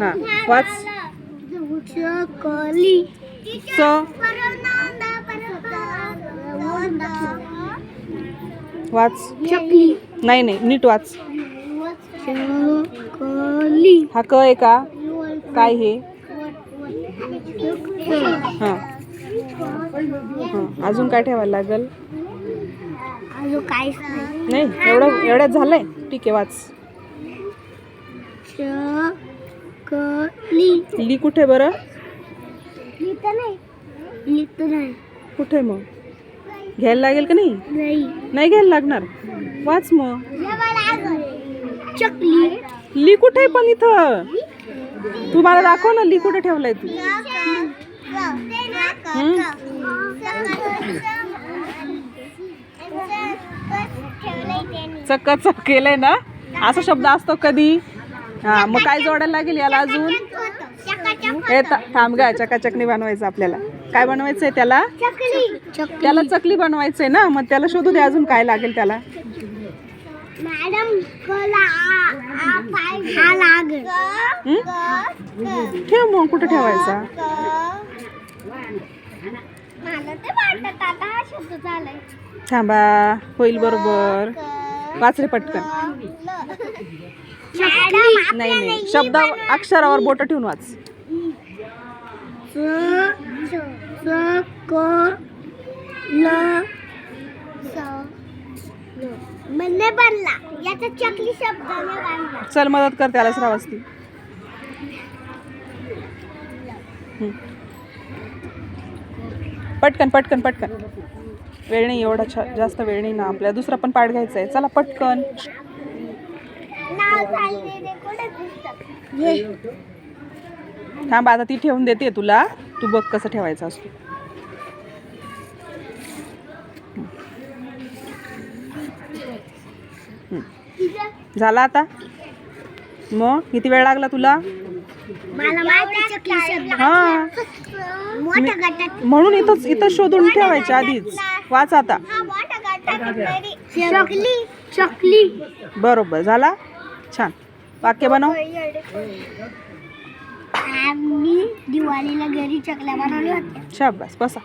हा वाच. चकली. च वाच. चकली. नाही नाही नीट वाच. चकली. हा क आहे का? काय हे? हां हां अजून काय ठेवायला लागेल? अजून काहीच नाही. नाही एवढ्यात झालंय. ठीक आहे वाच. चकली. ली कुठे बरं? लिहित नाही. कुठे मग? घ्यायला लागेल का नाही? नाही. नाही घ्यायला लागणार. वाच मग. चकली. ली कुठे पण इथं? तू मला दाखव ना ली कुठे ठेवलाय तू? चक्क केलंय ना. असा शब्द असतो कधी? हा मग काय जोडायला लागेल याला अजून? हे थांब गा. चकाचकनी बनवायचं आपल्याला. काय बनवायचंय त्याला? त्याला चकली बनवायचंय ना. मग त्याला शोधू दे अजून काय लागेल त्याला. मॅडम हा लागेल. ठेव मग. कुठे ठेवायचा? मला ते वाटत आता हा शब्द झालाय. थांबा होईल बरोबर. वाच रे पटकन. नाही नाही शब्द अक्षरावर बोट ठेवून वाच. म्हणजे बनला. याचा चकली शब्दाने बनला. चल मदत कर त्याला श्रावस्ती. पटकन पटकन पटकन. वेळ नाही एवढा जास्त वेळ नाही ना आपल्याला. दुसरा पण पाठ घ्यायचा आहे. चला पटकन. थांब आता ती ठेवून देते तुला. तू बघ कसं ठेवायचं असतो. झाला आता. मग किती वेळ लागला तुला? मला माहिती चकली शब्द. हा मोठ्या गटात म्हणून इथं शोधून ठेवायच्या आधीच. वाच आता. चकली. चकली. बरोबर झाला. छान. वाक्य बनव. आम्ही दिवाळीला घरी चकल्या बनवल्या होत्या. शाबास बसा.